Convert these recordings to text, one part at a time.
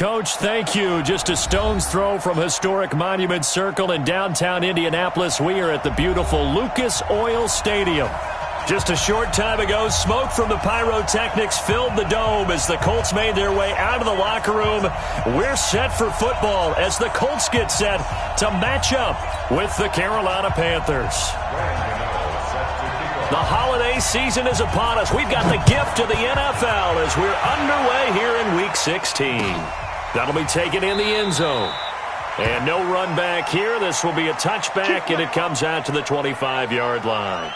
Coach, thank you. Just a stone's throw from historic Monument Circle in downtown Indianapolis. We are at the beautiful Lucas Oil Stadium. Just a short time ago, smoke from the pyrotechnics filled the dome as the Colts made their way out of the locker room. We're set for football as the Colts get set to match up with the Carolina Panthers. The holiday season is upon us. We've got the gift of the NFL as we're underway here in Week 16. That'll be taken in the end zone. And no run back here. This will be a touchback, and it comes out to the 25-yard line.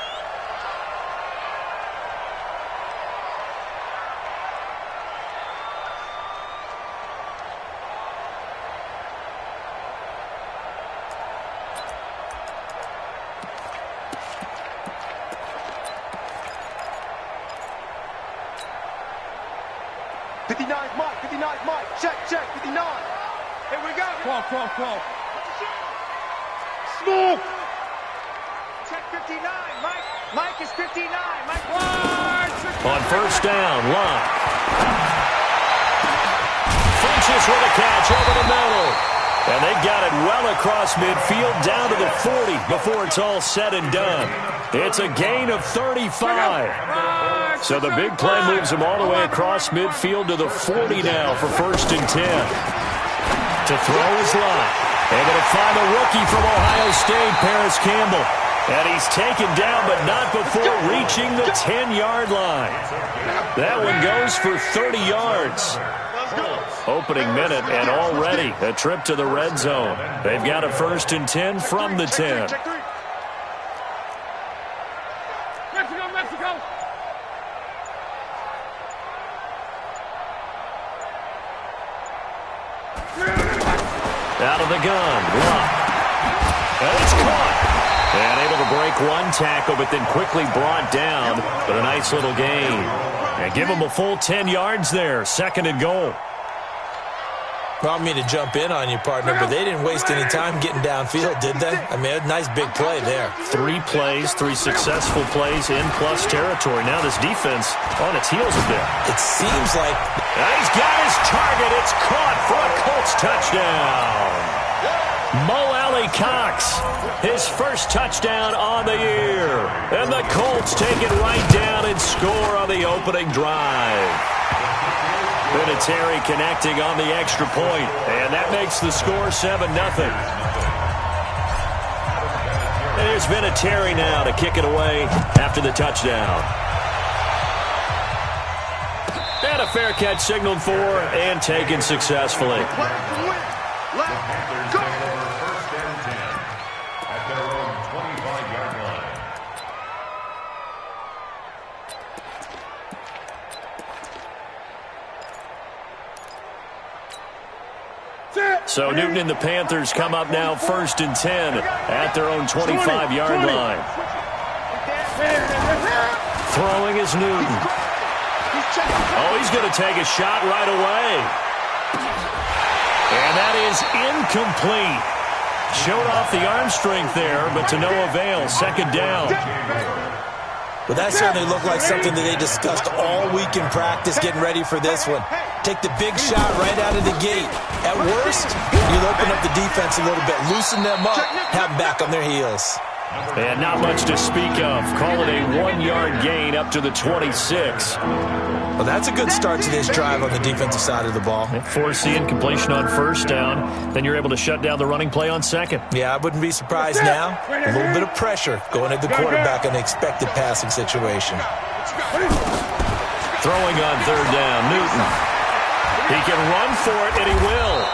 Call. Smoke! Check 59. Mike is 59. Mike on first down, Locke. Finches with a catch over the middle. And they got it well across midfield down to the 40 before it's all said and done. It's a gain of 35. So the big play moves them all the way across midfield to the 40 now for first and 10. To throw his line. Able to find the rookie from Ohio State, Paris Campbell. And he's taken down, but not before reaching the 10-yard line. That one goes for 30 yards. Opening minute, and already a trip to the red zone. They've got a first and 10 from the 10. Mexico! Out of the gun, Locke. And it's caught. And able to break one tackle, but then quickly brought down with a nice little gain. And give him a full 10 yards there. Second and goal. Brought me to jump in on you, partner, but they didn't waste any time getting downfield, did they? I mean, a nice big play there. 3 plays, 3 successful plays in plus territory. Now this defense on its heels a bit. It seems like... He's got his target. It's caught for a Colts touchdown. Mo Alley-Cox, his first touchdown on the year. And the Colts take it right down and score on the opening drive. Vinatieri connecting on the extra point, and that makes the score 7-0. And there's Vinatieri now to kick it away after the touchdown. And a fair catch signaled for and taken successfully. So Newton and the Panthers come up now first and 10 at their own 25-yard line. Throwing is Newton. Oh, he's going to take a shot right away. And that is incomplete. Showed off the arm strength there, but to no avail. Second down. Well, that certainly looked like something that they discussed all week in practice getting ready for this one. Take the big shot right out of the gate. At worst, you'll open up the defense a little bit, loosen them up, have them back on their heels. And not much to speak of. Call it a 1-yard gain up to the 26. Well, that's a good start to this drive on the defensive side of the ball. Force the incompletion on first down. Then you're able to shut down the running play on second. Yeah, I wouldn't be surprised now. A little bit of pressure going at the quarterback in the expected passing situation. Throwing on third down, Newton. He can run for it, and he will.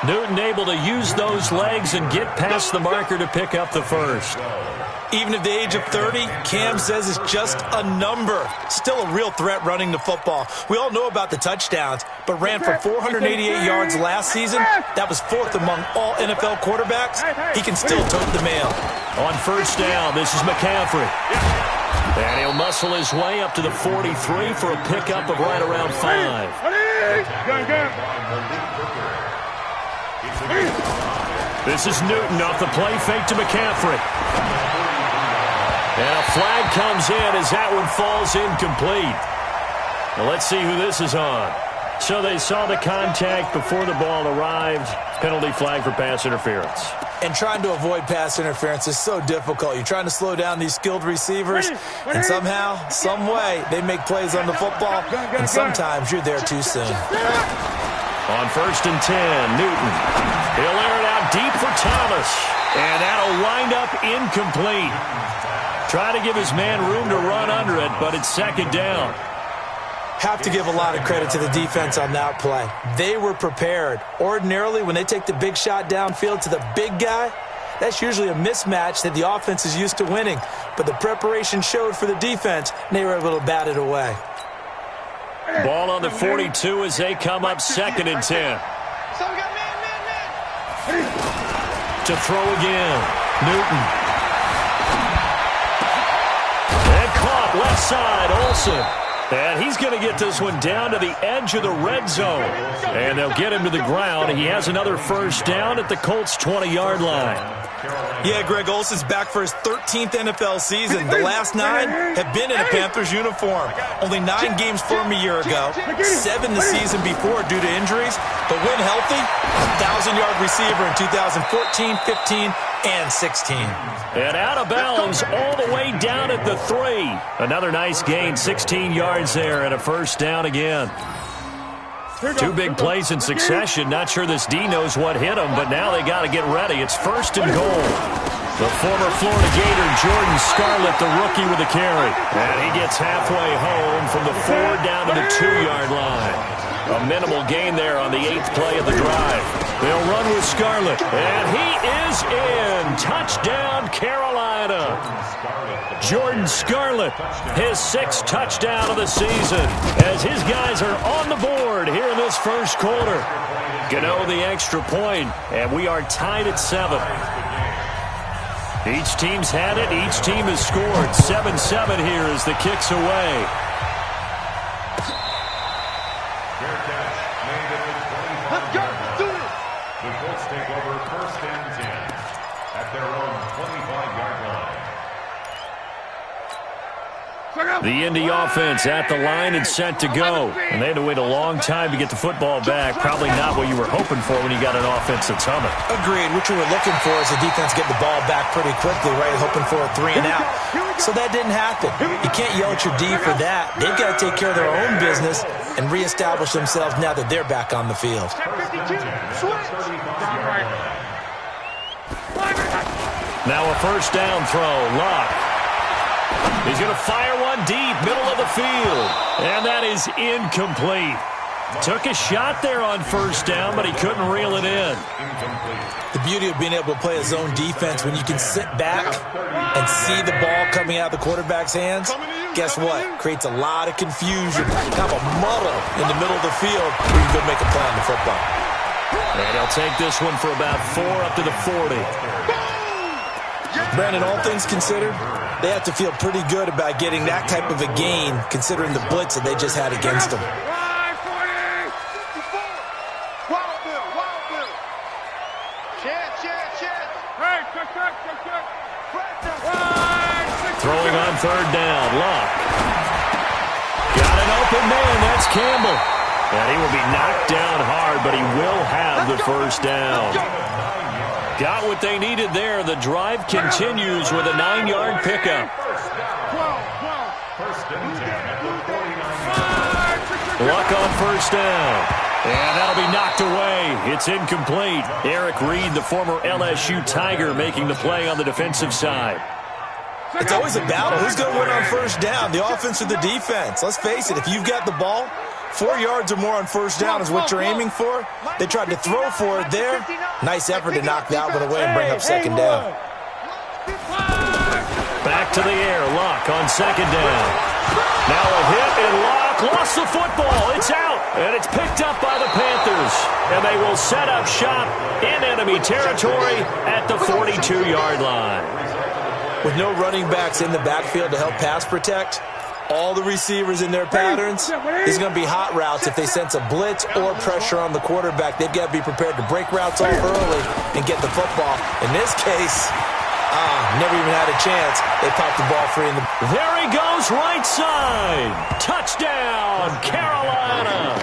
Newton able to use those legs and get past the marker to pick up the first. Even at the age of 30, Cam says it's just a number. Still a real threat running the football. We all know about the touchdowns, but ran for 488 yards last season. That was 4th among all NFL quarterbacks. He can still tote the mail. On first down, this is McCaffrey. And he'll muscle his way up to the 43 for a pickup of right around 5. This is Newton off the play fake to McCaffrey. And a flag comes in as that one falls incomplete. Now let's see who this is on. So they saw the contact before the ball arrived. Penalty flag for pass interference. And trying to avoid pass interference is so difficult. You're trying to slow down these skilled receivers, and somehow, some way, they make plays on the football, and sometimes you're there too soon. On 1st and 10, Newton. He'll air it out deep for Thomas, and that'll wind up incomplete. Try to give his man room to run under it, but it's 2nd down. Have to give a lot of credit to the defense on that play. They were prepared. Ordinarily, when they take the big shot downfield to the big guy, that's usually a mismatch that the offense is used to winning. But the preparation showed for the defense, and they were able to bat it away. Ball on the 42 as they come up 2nd and 10. So we got man. To throw again. Newton. And caught left side, Olsen. And he's going to get this one down to the edge of the red zone. And they'll get him to the ground. He has another 1st down at the Colts' 20-yard line. Yeah, Greg Olsen's back for his 13th NFL season. The last 9 have been in a Panthers uniform. Only 9 games for him a year ago, 7 the season before due to injuries. But when healthy, 1,000-yard receiver in 2014, 15, and 16. And out of bounds all the way down at the 3. Another nice gain, 16 yards there, and a 1st down again. 2 big plays in succession. Not sure this D knows what hit him, but now they got to get ready. It's 1st and goal. The former Florida Gator, Jordan Scarlett, the rookie with the carry. And he gets halfway home from the 4 down to the 2-yard line. A minimal gain there on the 8th play of the drive. They'll run with Scarlett. And he is in. Touchdown, Carolina. Jordan Scarlett, his 6th touchdown of the season, as his guys are on the board here in this 1st quarter. Gano the extra point, and we are tied at 7. Each team's had it. Each team has scored. 7-7 here as the kick's away. Let's go. Do it. The Colts take over 1st and 10 at their own 25-yard line. The Indy offense at the line and set to go. And they had to wait a long time to get the football back. Probably not what you were hoping for when you got an offense that's humming. Agreed. What you were looking for is the defense get the ball back pretty quickly, right? Hoping for a 3 and out. So that didn't happen. You can't yell at your D for that. They've got to take care of their own business and reestablish themselves now that they're back on the field. Now a 1st down throw. Locke. He's going to fire one deep, middle of the field. And that is incomplete. Took a shot there on 1st down, but he couldn't reel it in. The beauty of being able to play a zone defense when you can sit back and see the ball coming out of the quarterback's hands, guess what? Creates a lot of confusion, kind of a muddle in the middle of the field where you can go make a play on the football. And he'll take this one for about 4 up to the 40. Brandon, all things considered, they have to feel pretty good about getting that type of a gain considering the blitz that they just had against them. Throwing on 3rd down, Locke. Got an open man, that's Campbell. And he will be knocked down hard, but he will have the 1st down. Got what they needed there. The drive continues with a 9-yard pickup. Luck on 1st down. And that'll be knocked away. It's incomplete. Eric Reed, the former LSU Tiger, making the play on the defensive side. It's always a battle. Who's going to win on 1st down, the offense or the defense? Let's face it, if you've got the ball, 4 yards or more on 1st down is what you're aiming for. They tried to throw for it there. Nice effort to knock that one away and bring up 2nd down. Back to the air. Locke on 2nd down. Now a hit, and Locke lost the football. It's out, and it's picked up by the Panthers. And they will set up shop in enemy territory at the 42-yard line. With no running backs in the backfield to help pass protect, all the receivers in their patterns, there's going to be hot routes if they sense a blitz or pressure on the quarterback. They've got to be prepared to break routes off early and get the football. In this case, never even had a chance. They popped the ball free. There he goes, right side. Touchdown, Carolina.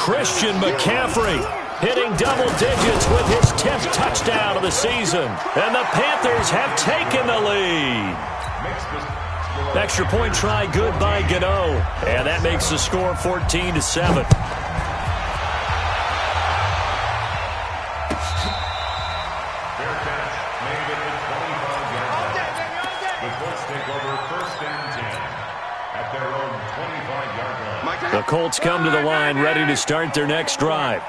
Christian McCaffrey, hitting double digits with his 10th touchdown of the season. And the Panthers have taken the lead. Extra point try good by Gano. And that makes the score 14-7. The Colts come to the line ready to start their next drive.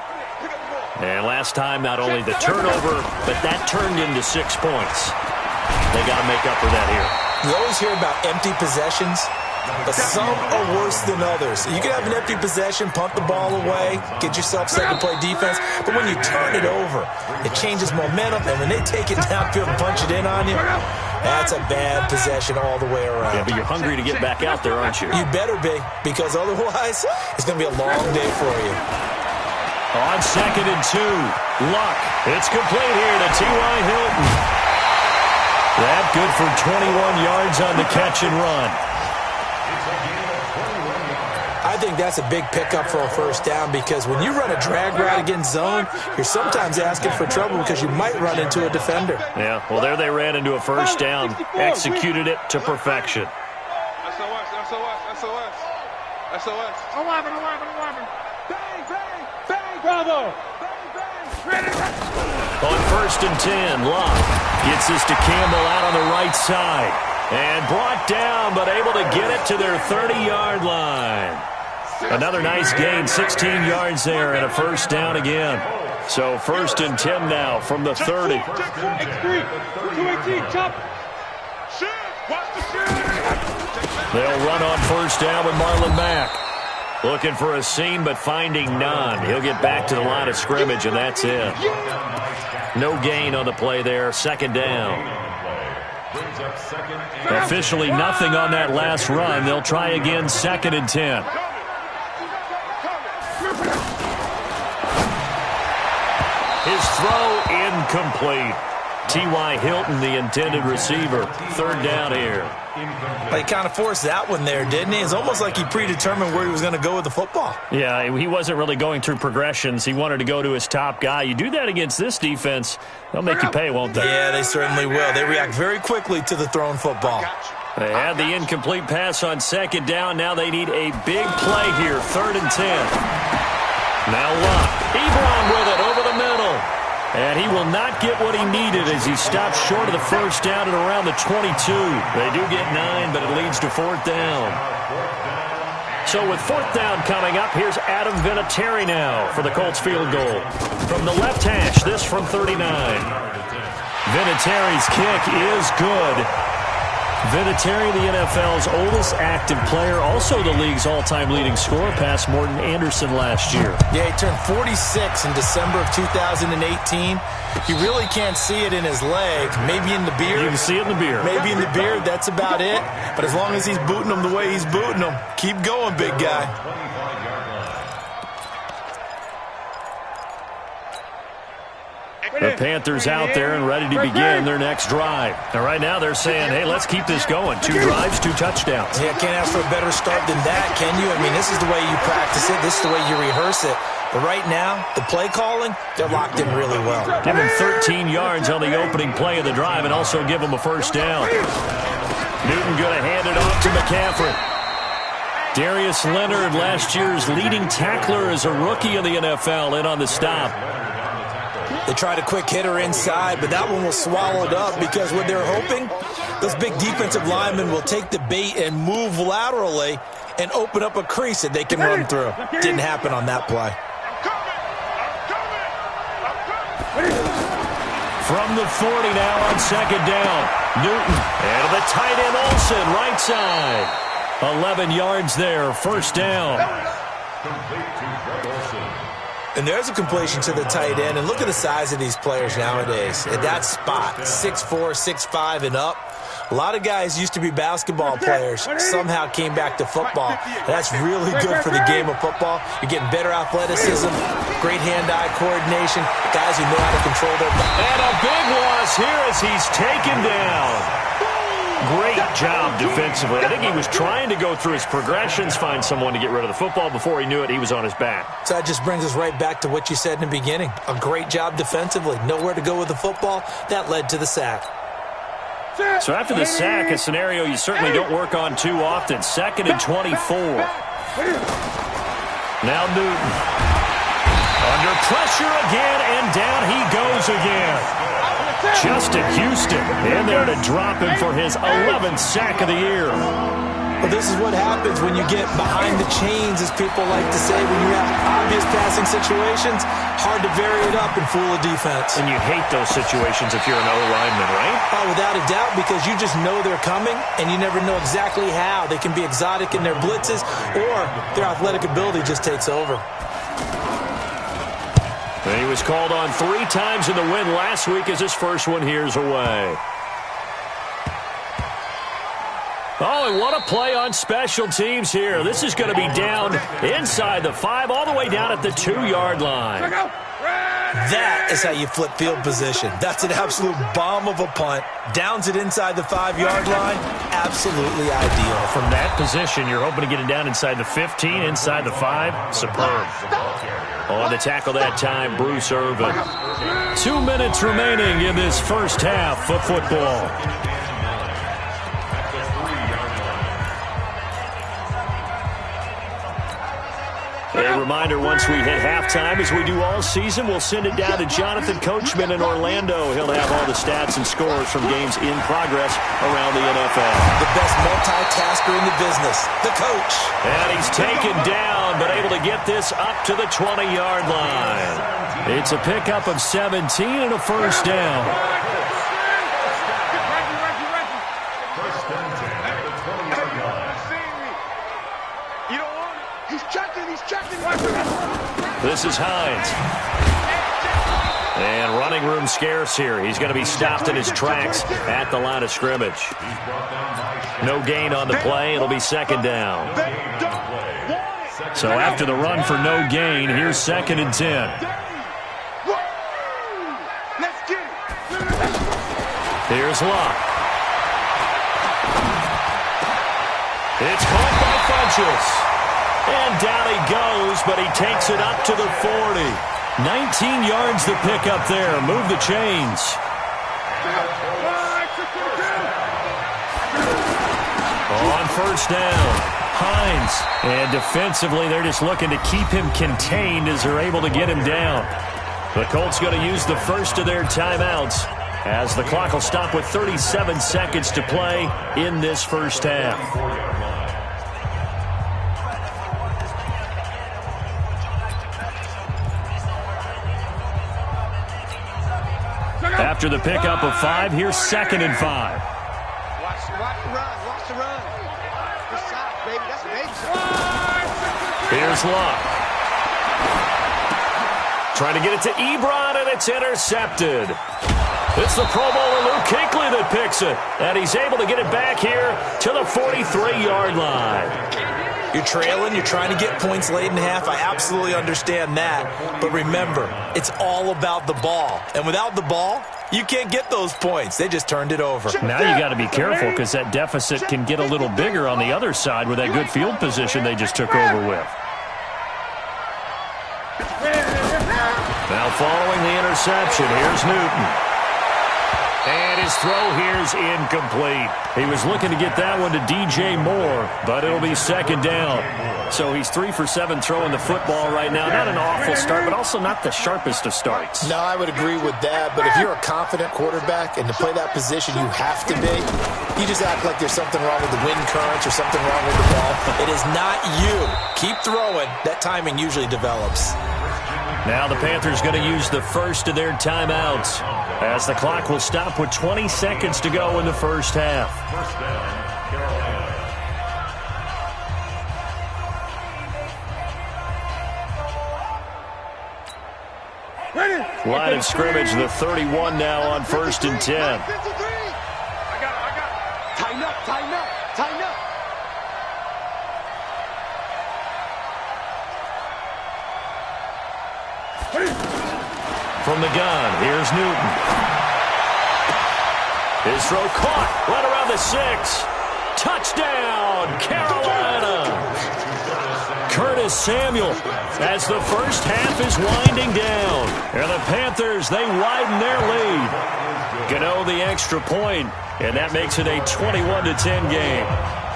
And last time, not only the turnover, but that turned into 6 points. They got to make up for that here. You always hear about empty possessions, but some are worse than others. You can have an empty possession, punt the ball away, get yourself set to play defense, but when you turn it over, it changes momentum, and when they take it downfield and punch it in on you, that's a bad possession all the way around. Yeah, but you're hungry to get back out there, aren't you? You better be, because otherwise, it's going to be a long day for you. On 2nd and 2, Luck. It's complete here to T.Y. Hilton. That good for 21 yards on the catch and run. I think that's a big pickup for a first down because when you run a drag route against zone, you're sometimes asking for trouble because you might run into a defender. Yeah, well, there they ran into a first down, executed it to perfection. SOS. 11. Bang, bang, bang, bravo. Bang, bang. On 1st and 10, Luck gets this to Campbell out on the right side. And brought down, but able to get it to their 30-yard line. Another nice gain, 16 yards there, and a first down again. So 1st and 10 now from the 30. X3, 218, chop. They'll run on first down with Marlon Mack. Looking for a seam, but finding none. He'll get back to the line of scrimmage, and that's it. No gain on the play there, 2nd down. Officially nothing on that last run. They'll try again, 2nd and 10. His throw incomplete. T.Y. Hilton, the intended receiver. 3rd down here. He kind of forced that one there, didn't he? It's almost like he predetermined where he was going to go with the football. Yeah, he wasn't really going through progressions. He wanted to go to his top guy. You do that against this defense, they'll make you pay, won't they? Yeah, they certainly will. They react very quickly to the thrown football. They had the incomplete pass on 2nd down. Now they need a big play here, 3rd and 10. Now Luck. Ebron with it over the middle. And he will not get what he needed as he stops short of the first down at around the 22. They do get 9, but it leads to 4th down. So with 4th down coming up, here's Adam Vinatieri now for the Colts field goal. From the left hash, this from 39. Vinatieri's kick is good. Vinatieri, the NFL's oldest active player, also the league's all-time leading scorer, past Morton Anderson last year. Yeah, he turned 46 in December of 2018. You really can't see it in his leg, maybe in the beard. You can see it in the beard. Maybe in the beard, that's about it. But as long as he's booting them the way he's booting them, keep going, big guy. The Panthers out there and ready to begin their next drive. And right now they're saying, hey, let's keep this going. 2 drives, 2 touchdowns. Yeah, can't ask for a better start than that, can you? I mean, this is the way you practice it. This is the way you rehearse it. But right now, the play calling, they're locked in really well. Give them 13 yards on the opening play of the drive and also give them a first down. Newton going to hand it off to McCaffrey. Darius Leonard, last year's leading tackler as a rookie in the NFL, in on the stop. They tried a quick hitter inside, but that one was swallowed up because what they're hoping, those big defensive linemen will take the bait and move laterally and open up a crease that they can run through. Didn't happen on that play. From the 40 now on 2nd down. Newton and the tight end Olsen, right side. 11 yards there, first down. And there's a completion to the tight end. And look at the size of these players nowadays. At that spot, 6'4", 6'5", and up. A lot of guys used to be basketball players, somehow came back to football. And that's really good for the game of football. You're getting better athleticism, great hand-eye coordination, guys who know how to control their body. And a big loss here as he's taken down. Great job defensively. I think he was trying to go through his progressions, find someone to get rid of the football. Before he knew it, he was on his back. So that just brings us right back to what you said in the beginning. A great job defensively. Nowhere to go with the football. That led to the sack. So after the sack, a scenario you certainly don't work on too often. 2nd and 24. Now Newton. Under pressure again, and down he goes again. Justin Houston in there to drop him for his 11th sack of the year. Well, this is what happens when you get behind the chains, as people like to say. When you have obvious passing situations, hard to vary it up and fool a defense. And you hate those situations if you're an O-lineman, right? Oh, without a doubt, because you just know they're coming, and you never know exactly how. They can be exotic in their blitzes, or their athletic ability just takes over. And he was called on 3 times in the win last week as his first one here's away. Oh, and what a play on special teams here. This is going to be down inside the 5, all the way down at the 2-yard line. That is how you flip field position. That's an absolute bomb of a punt. Downs it inside the 5-yard line. Absolutely ideal. From that position, you're hoping to get it down inside the 15, inside the 5. Superb. On the tackle that time, Bruce Irvin. 2 minutes remaining in this first half of football. A reminder, once we hit halftime, as we do all season, we'll send it down to Jonathan Coachman in Orlando. He'll have all the stats and scores from games in progress around the NFL. The best multitasker in the business, the coach. And he's taken down, but able to get this up to the 20-yard line. It's a pickup of 17 and a first down. This is Hines. And running room scarce here. He's going to be stopped in his tracks at the line of scrimmage. No gain on the play. It'll be 2nd down. So after the run for no gain, here's 2nd and 10. Here's Luck. It's caught by Funchess. And down he goes, but he takes it up to the 40. 19 yards the pickup there. Move the chains. On first down, Hines. And defensively, they're just looking to keep him contained as they're able to get him down. The Colts going to use the first of their timeouts as the clock will stop with 37 seconds to play in this first half. After the pickup of 5, here's 2nd and 5. Watch the run. Watch the run. This side, baby. That's a baby side. Here's Luck. Trying to get it to Ebron, and it's intercepted. It's the Pro Bowler Luke Kuechly that picks it. And he's able to get it back here to the 43-yard line. You're trailing. You're trying to get points late in half. I absolutely understand that. But remember, it's all about the ball. And without the ball, you can't get those points. They just turned it over. Now you got to be careful because that deficit can get a little bigger on the other side with that good field position they just took over with. Now following the interception, here's Newton. And his throw here's incomplete. He was looking to get that one to DJ Moore, but it'll be 2nd down. So he's 3 for 7 throwing the football right now. Not an awful start, but also not the sharpest of starts. No, I would agree with that. But if you're a confident quarterback and to play that position you have to be, you just act like there's something wrong with the wind currents or something wrong with the ball. It is not you. Keep throwing. That timing usually develops. Now the Panthers going to use the first of their timeouts as the clock will stop with 20 seconds to go in the first half. Line of scrimmage, the 31 now on 1st and 10. I got it. Tighten up. From the gun, here's Newton. His throw caught right around the 6. Touchdown, Carolina. Curtis Samuel as the first half is winding down. And the Panthers, they widen their lead. Gano the extra point, and that makes it a 21-10 game.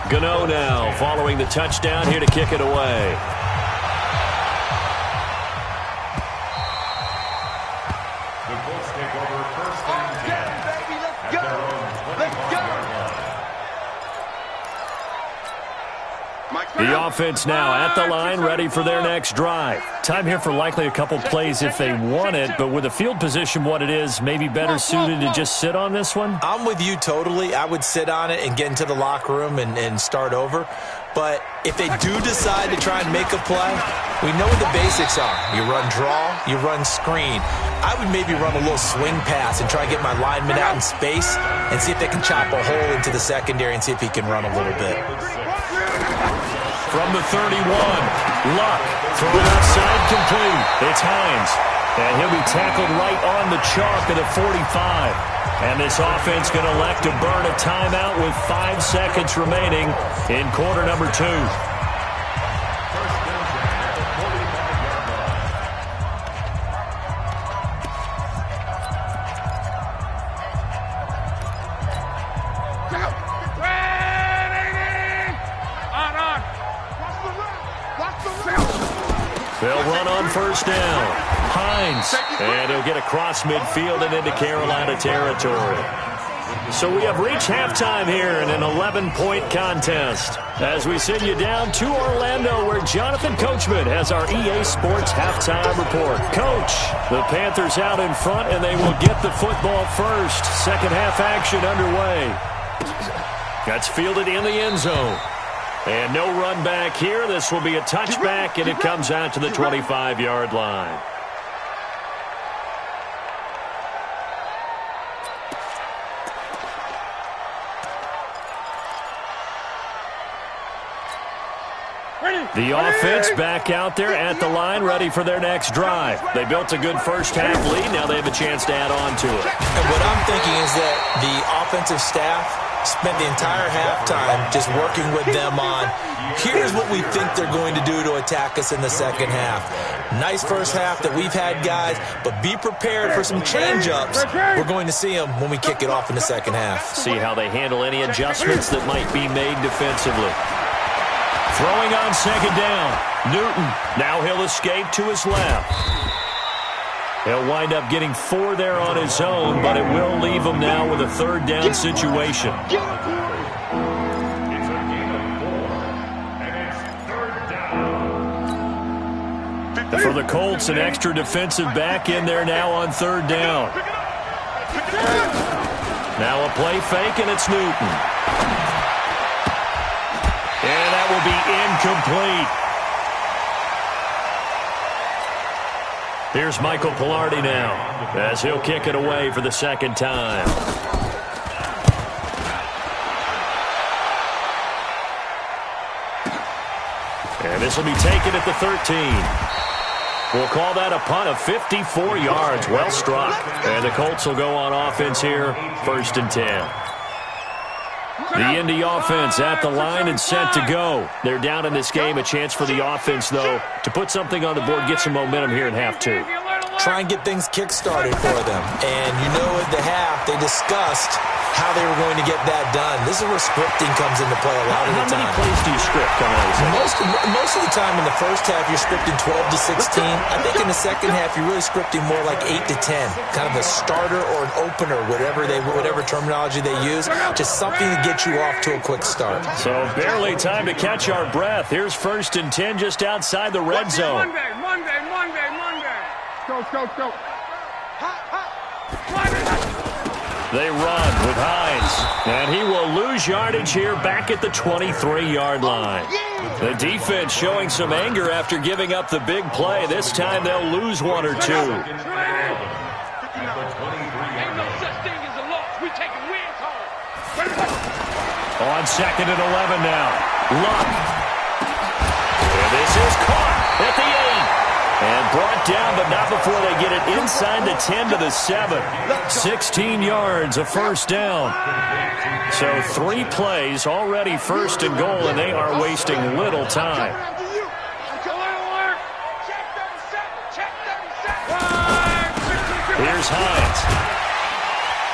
Gano now following the touchdown here to kick it away. The Colts take over first and 10. Baby, let's At go. their own Let's 25-yard go. line. The offense now at the line, ready for their next drive. Time here for likely a couple plays if they want it, but with the field position what it is, maybe better suited to just sit on this one? I'm with you totally. I would sit on it and get into the locker room and start over. But if they do decide to try and make a play, we know what the basics are. You run draw, you run screen. I would maybe run a little swing pass and try and get my lineman out in space and see if they can chop a hole into the secondary and see if he can run a little bit. From the 31, Luck thrown outside complete. It's Hines, and he'll be tackled right on the chalk of the 45. And this offense going to elect to burn a timeout with 5 seconds remaining in quarter number 2. They'll run on first down. Hines, and he'll get across midfield and into Carolina territory. So we have reached halftime here in an 11-point contest. As we send you down to Orlando, where Jonathan Coachman has our EA Sports halftime report. Coach, the Panthers out in front, and they will get the football first. Second half action underway. That's fielded in the end zone. And no run back here. This will be a touchback, and it comes out to the 25-yard line. The offense back out there at the line, ready for their next drive. They built a good first half lead. Now they have a chance to add on to it. And what I'm thinking is that the offensive staff spent the entire halftime just working with them on, here's what we think they're going to do to attack us in the second half. Nice first half that we've had, guys, but be prepared for some change-ups. We're going to see them when we kick it off in the second half. See how they handle any adjustments that might be made defensively. Throwing on second down. Newton. Now he'll escape to his left. He'll wind up getting 4 there on his own, but it will leave him now with a third down situation. It's a gain of 4, and it's third down. For the Colts, an extra defensive back in there now on third down. Now a play fake, and it's Newton. And that will be incomplete. Here's Michael Pilardi now as he'll kick it away for the second time. And this will be taken at the 13. We'll call that a punt of 54 yards. Well struck. And the Colts will go on offense here, first and 10. The Indy offense at the line and set to go. They're down in this game. A chance for the offense, though, to put something on the board, get some momentum here in half 2. Try and get things kick-started for them. And you know at the half, they discussed how they were going to get that done. This is where scripting comes into play a lot of the time. How many plays do you script coming out of this? Most of the time in the first half, you're scripting 12 to 16. I think in the second half, you're really scripting more like 8 to 10. Kind of a starter or an opener, whatever terminology they use. Just something to get you off to a quick start. So barely time to catch our breath. Here's first and 10 just outside the red zone. Monday. Go. They run with Hines, and he will lose yardage here back at the 23-yard line. The defense showing some anger after giving up the big play. This time they'll lose 1 or 2. Ain't no such thing as a loss. We taking wins home. On second and 11 now. Luck. And this is caught at the 8. And brought down, but not before they get it inside the 10 to the 7. 16 yards, a first down. So 3 plays, already first and goal, and they are wasting little time. Here's Hines.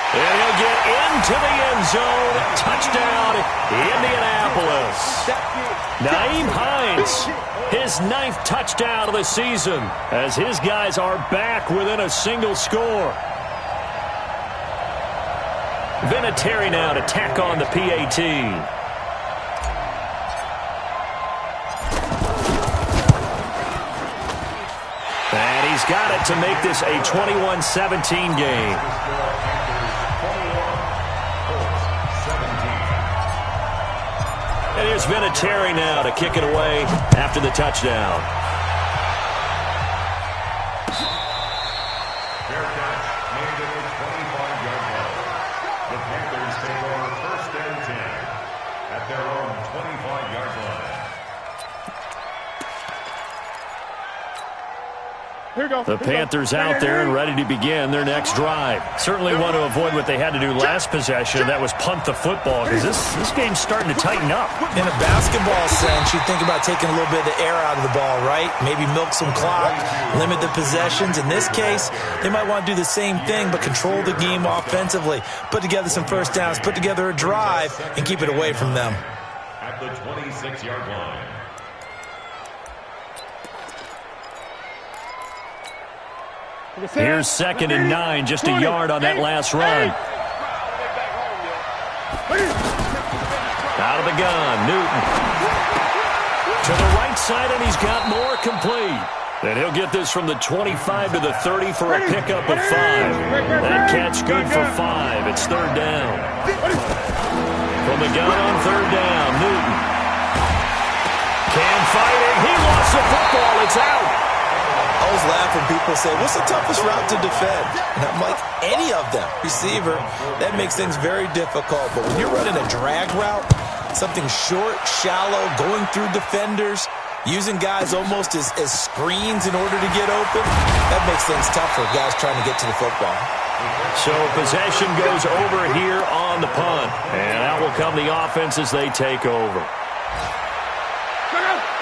And he'll get into the end zone. Touchdown, Indianapolis. Nyheim Hines, his 9th touchdown of the season, as his guys are back within a single score. Vinatieri now to tack on the PAT. And he's got it to make this a 21-17 game. And here's Vinatieri now to kick it away after the touchdown. Fair catch made at the 25-yard line. The Panthers take over first and 10 at their own 25-yard line. The Panthers out there and ready to begin their next drive. Certainly want to avoid what they had to do last possession, and that was punt the football, because this game's starting to tighten up. In a basketball sense, you think about taking a little bit of the air out of the ball, right? Maybe milk some clock, limit the possessions. In this case, they might want to do the same thing, but control the game offensively. Put together some first downs, put together a drive, and keep it away from them. At the 26-yard line. Here's 2nd and 9, just a yard on that last run. Out of the gun, Newton. To the right side, and he's got more, complete. And he'll get this from the 25 to the 30 for a pickup of 5. That catch good for 5. It's 3rd down. From the gun on 3rd down, Newton. Cam fighting. He lost the football. It's out. I always laugh when people say, what's the toughest route to defend? And I'm like, any of them. Receiver, that makes things very difficult. But when you're running a drag route, something short, shallow, going through defenders, using guys almost as screens in order to get open, that makes things tough for guys trying to get to the football. So possession goes over here on the punt. And out will come the offense as they take over.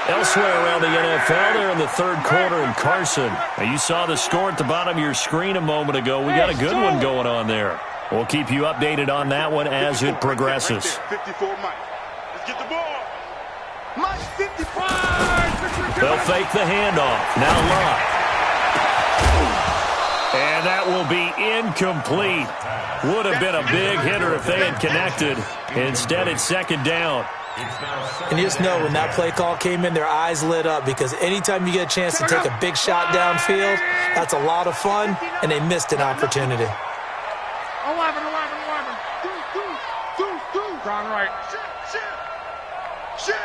Elsewhere around the NFL, they're in the 3rd quarter in Carson. Now, you saw the score at the bottom of your screen a moment ago. We got a good one going on there. We'll keep you updated on that one as it progresses. 54 Mike. Let's get the ball. Mike 55. They'll fake the handoff. Now Locke. And that will be incomplete. Would have been a big hitter if they had connected. Instead, it's 2nd down. And you just know when that play call came in, their eyes lit up, because anytime you get a chance to take a big shot downfield, that's a lot of fun, and they missed an opportunity. 11. Gone right. Shit.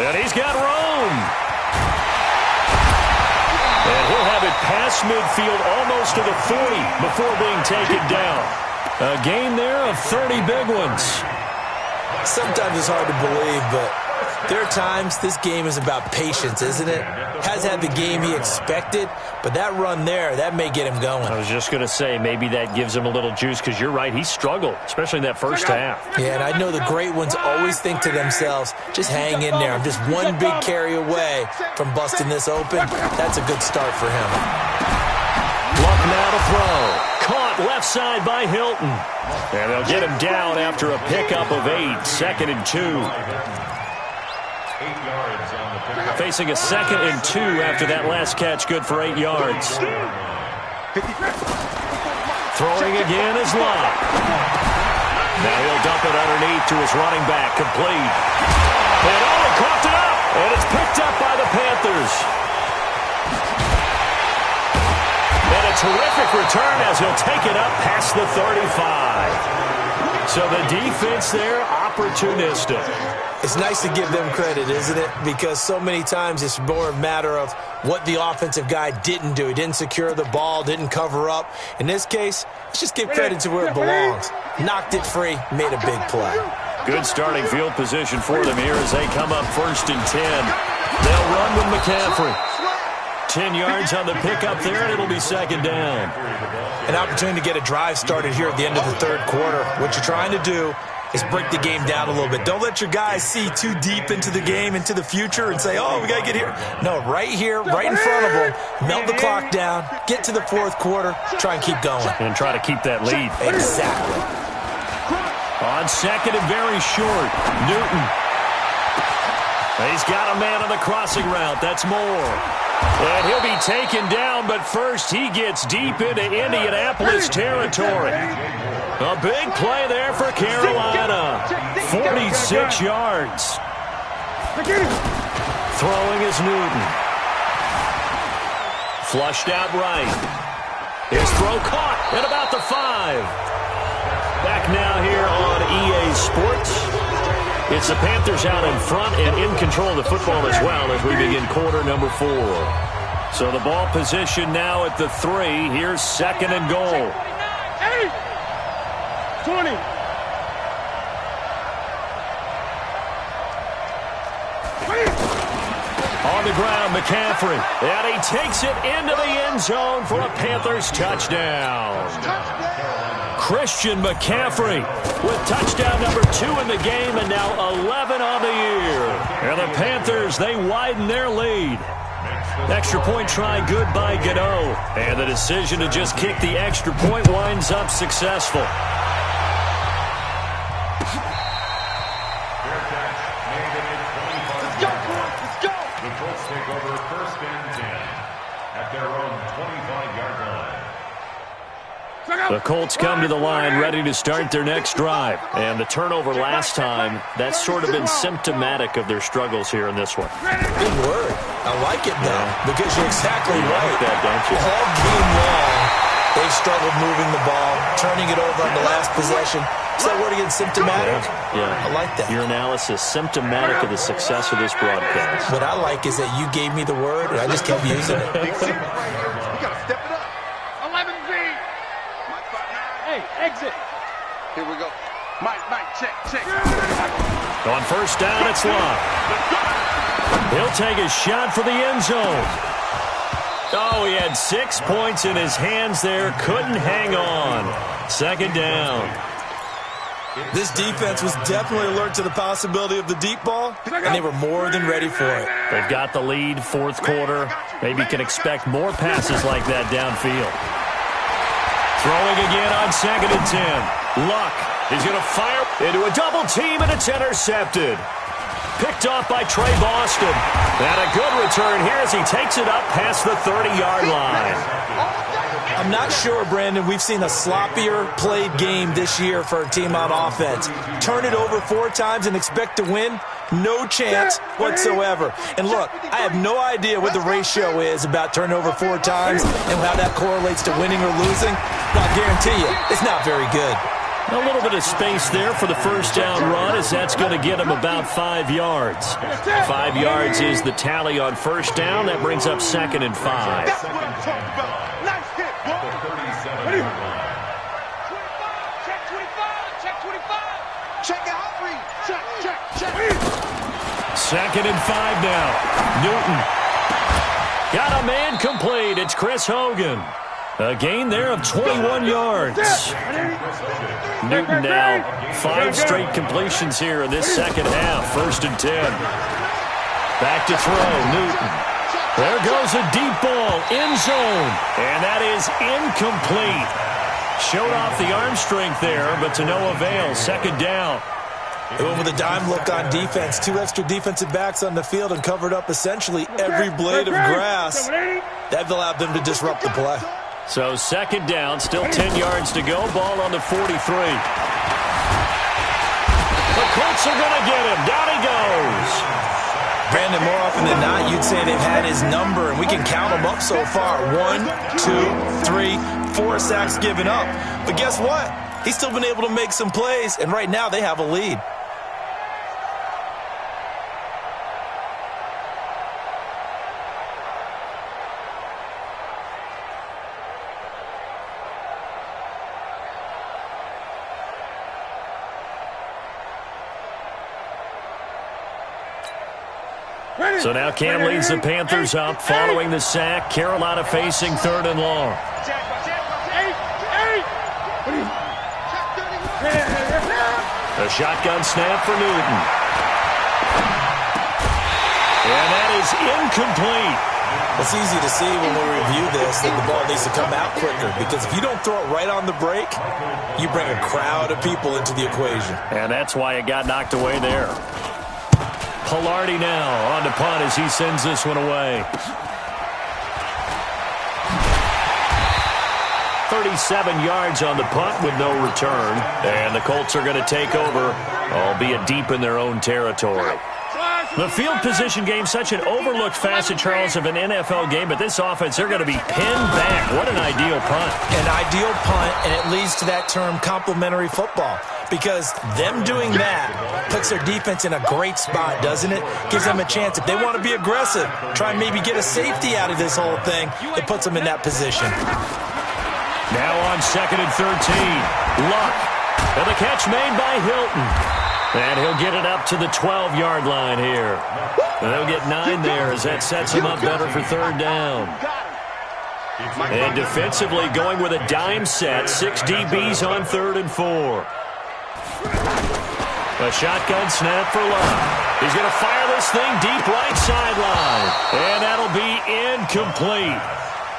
And he's got room. And he'll have it past midfield almost to the 40 before being taken down. A game there of 30 big ones. Sometimes it's hard to believe, but there are times this game is about patience, isn't it? Has had the game he expected, but that run there, that may get him going. I was just going to say, maybe that gives him a little juice, because you're right, he struggled, especially in that first half. Yeah, and I know the great ones always think to themselves, just hang in there. I'm just one big carry away from busting this open. That's a good start for him. Luck now to throw. Caught left side by Hilton. And they'll get him down after a pickup of 8. 2nd and 2. 8 yards on the pickup. Facing a 2nd and 2 after that last catch, good for 8 yards. Throwing again is Locke. Now he'll dump it underneath to his running back, complete. And he coughed it up, and it's picked up by the Panthers. And a terrific return as he'll take it up past the 35. So the defense there, opportunistic. It's nice to give them credit, isn't it? Because so many times it's more a matter of what the offensive guy didn't do. He didn't secure the ball, didn't cover up. In this case, let's just give credit to where it belongs. Knocked it free, made a big play. Good starting field position for them here as they come up 1st and 10. They'll run with McCaffrey. 10 yards on the pickup there, and it'll be 2nd down. An opportunity to get a drive started here at the end of the 3rd quarter. What you're trying to do is break the game down a little bit. Don't let your guys see too deep into the game, into the future, and say, oh, we got to get here. No, right here, right in front of them, melt the clock down, get to the 4th quarter, try and keep going. And try to keep that lead. Exactly. On 2nd and very short, Newton. He's got a man on the crossing route. That's Moore. And he'll be taken down, but first he gets deep into Indianapolis territory. A big play there for Carolina. 46 yards. Throwing is Newton. Flushed out right. His throw caught at about the 5. Back now here on EA Sports. It's the Panthers out in front and in control of the football as well as we begin quarter number 4. So the ball position now at the 3. Here's 2nd and goal. 20. On the ground, McCaffrey. And he takes it into the end zone for a Panthers touchdown. Christian McCaffrey with touchdown number 2 in the game and now 11 on the year. And the Panthers, they widen their lead. Extra point try good by Gano. And the decision to just kick the extra point winds up successful. The Colts take over 1st and 10 at their own 25-yard line. The Colts come to the line ready to start their next drive. And the turnover last time, that's sort of been symptomatic of their struggles here in this one. Good word. I like it now because you're exactly right. Like that, don't you? All game long, they've struggled moving the ball, turning it over on the last possession. Is that word again, symptomatic? Yeah. I like that. Your analysis, symptomatic of the success of this broadcast. What I like is that you gave me the word, and I just kept using it. You got to step it up. 11Z. Hey, exit. Here we go. Mike, check. On 1st down, it's Love. He'll take a shot for the end zone. Oh, he had 6 points in his hands there. Couldn't hang on. 2nd down. This defense was definitely alert to the possibility of the deep ball, and they were more than ready for it. They've got the lead, 4th quarter. Maybe can expect more passes like that downfield. Throwing again on 2nd and 10. Luck is going to fire into a double team, and it's intercepted. Picked off by Trey Boston. And a good return here as he takes it up past the 30-yard line. I'm not sure, Brandon, we've seen a sloppier played game this year for a team on offense. Turn it over 4 times and expect to win? No chance whatsoever. And look, I have no idea what the ratio is about turning over 4 times and how that correlates to winning or losing. But I guarantee you, it's not very good. A little bit of space there for the 1st down run as that's going to get him about 5 yards. 5 yards is the tally on 1st down. That brings up 2nd and 5. That's what I'm talking about. Nice hit, boy. The 37-yard line. 25. Check 25. Check out 3. Check. 2nd and 5 now. Newton. Got a man complete. It's Chris Hogan. A gain there of 21 yards. Newton now 5 straight completions here in this 2nd half. 1st and 10. Back to throw. Newton. There goes a deep ball. End zone. And that is incomplete. Showed off the arm strength there, but to no avail. 2nd down. They went with a dime look on defense. 2 extra defensive backs on the field and covered up essentially every blade of grass. That allowed them to disrupt the play. So 2nd down, still 10 yards to go. Ball on the 43. The Colts are going to get him. Down he goes. Brandon, more often than not, you'd say they've had his number, and we can count them up so far. 1, 2, 3, 4 sacks given up. But guess what? He's still been able to make some plays, and right now they have a lead. So now Cam leads the Panthers up following the sack. Carolina facing 3rd and long. A shotgun snap for Newton. And that is incomplete. It's easy to see when we review this that the ball needs to come out quicker, because if you don't throw it right on the break, you bring a crowd of people into the equation. And that's why it got knocked away there. Pilardi now on to punt as he sends this one away. 37 yards on the punt with no return. And the Colts are going to take over, albeit deep in their own territory. The field position game, such an overlooked facet, Charles, of an NFL game, but this offense, they're going to be pinned back. What an ideal punt. An ideal punt, and it leads to that term complementary football, because them doing that puts their defense in a great spot, doesn't it? Gives them a chance. If they want to be aggressive, try and maybe get a safety out of this whole thing, it puts them in that position. Now on 2nd and 13, Luck. And the catch made by Hilton. And he'll get it up to the 12-yard line here. And they'll get 9 there as that sets him up better for 3rd down. And defensively going with a dime set. 6 DBs on 3rd and 4. A shotgun snap for Luck. He's going to fire this thing deep right sideline. And that'll be incomplete.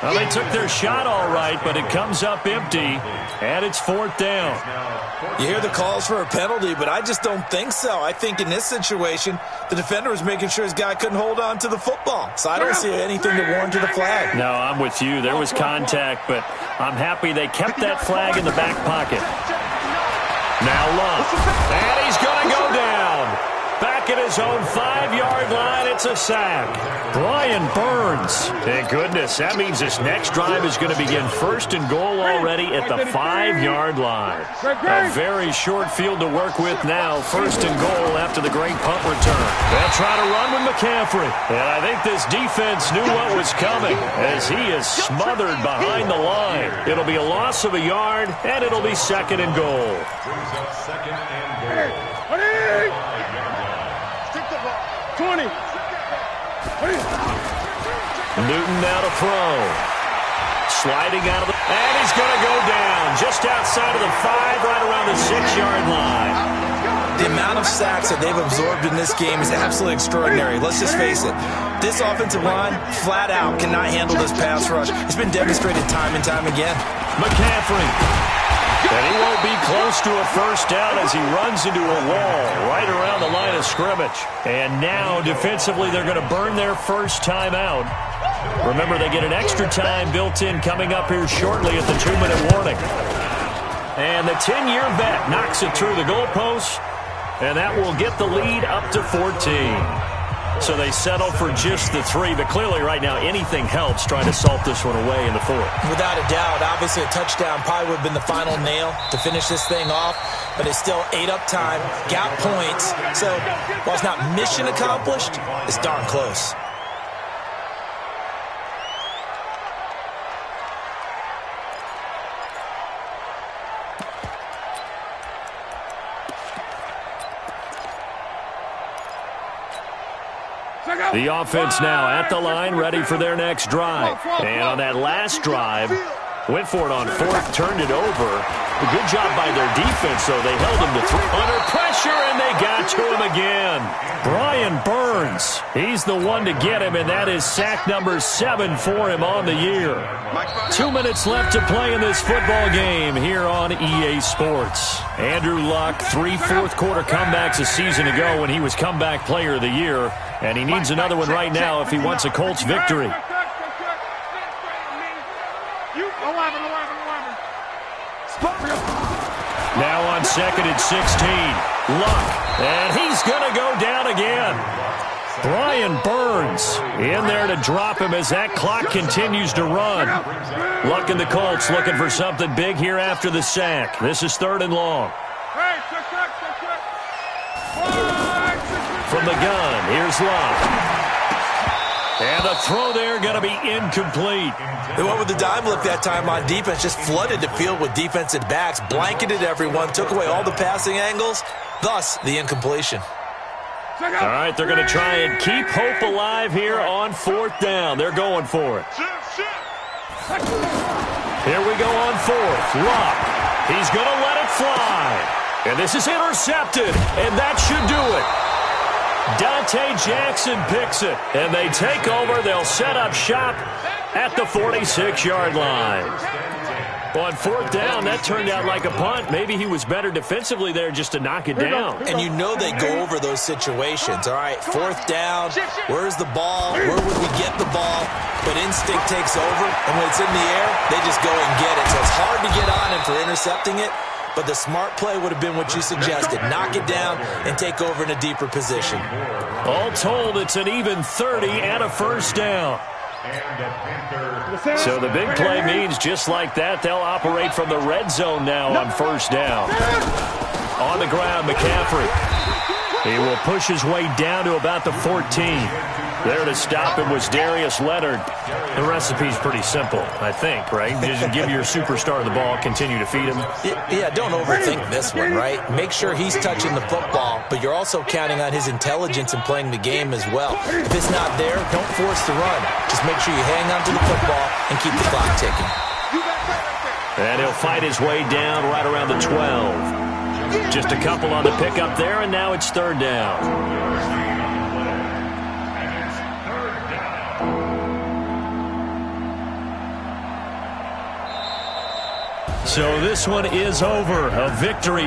Well, they took their shot all right, but it comes up empty, and it's 4th down. You hear the calls for a penalty, but I just don't think so. I think in this situation, the defender was making sure his guy couldn't hold on to the football. So I don't see anything that warranted a flag. No, I'm with you. There was contact, but I'm happy they kept that flag in the back pocket. Now Luck, and he's going to go down. Back at his own 5-yard line, it's a sack. Brian Burns. Thank goodness. That means this next drive is going to begin 1st and goal already at the 5-yard line. A very short field to work with now. 1st and goal after the great punt return. They'll try to run with McCaffrey. And I think this defense knew what was coming as he is smothered behind the line. It'll be a loss of a yard, and it'll be 2nd and goal. Brings up 2nd and goal. 20. Newton now to throw. Sliding out of the... And he's going to go down just outside of the 5, right around the 6-yard line. The amount of sacks that they've absorbed in this game is absolutely extraordinary. Let's just face it. This offensive line, flat out, cannot handle this pass rush. It's been demonstrated time and time again. McCaffrey. And he won't be close to a 1st down as he runs into a wall right around the line of scrimmage. And now, defensively, they're going to burn their first time out. Remember, they get an extra time built in coming up here shortly at the 2-minute warning. And the 10-year vet knocks it through the goalpost, and that will get the lead up to 14. So they settle for just the 3, but clearly right now anything helps trying to salt this one away in the 4th. Without a doubt, obviously a touchdown probably would have been the final nail to finish this thing off, but it's still ate up time, got points. So while it's not mission accomplished, it's darn close. The offense now at the line, ready for their next drive. And on that last drive, went for it on 4th, turned it over. A good job by their defense, though. They held him to 3 under pressure, and they got to him again. Brian Burns, he's the one to get him, and that is sack number 7 for him on the year. 2 minutes left to play in this football game here on EA Sports. Andrew Luck, 3 fourth-quarter comebacks a season ago when he was comeback player of the year, and he needs another one right now if he wants a Colts victory. Now on 2nd and 16, Luck, and he's going to go down again. Brian Burns in there to drop him as that clock continues to run. Luck and the Colts looking for something big here after the sack. This is 3rd and long. From the gun, here's Luck. And the throw there going to be incomplete. They went with the dime look that time on defense, just flooded the field with defensive backs, blanketed everyone, took away all the passing angles, thus the incompletion. All right, they're going to try and keep hope alive here on 4th down. They're going for it. Here we go on 4th. Luck. He's going to let it fly. And this is intercepted, and that should do it. Dante Jackson picks it, and they take over. They'll set up shop at the 46-yard line. On 4th down, that turned out like a punt. Maybe he was better defensively there just to knock it down. And you know they go over those situations. All right, 4th down, where's the ball? Where would we get the ball? But instinct takes over, and when it's in the air, they just go and get it. So it's hard to get on him for intercepting it, but the smart play would have been what you suggested. Knock it down and take over in a deeper position. All told, it's an even 30 and a 1st down. So the big play means just like that, they'll operate from the red zone now on 1st down. On the ground, McCaffrey. He will push his way down to about the 14. There to stop him was Darius Leonard. The recipe's pretty simple, I think, right? Just give your superstar the ball, continue to feed him. Yeah, don't overthink this one, right? Make sure he's touching the football, but you're also counting on his intelligence in playing the game as well. If it's not there, don't force the run. Just make sure you hang on to the football and keep the clock ticking. And he'll fight his way down right around the 12. Just a couple on the pickup there, and now it's 3rd down. So this one is over. A victory.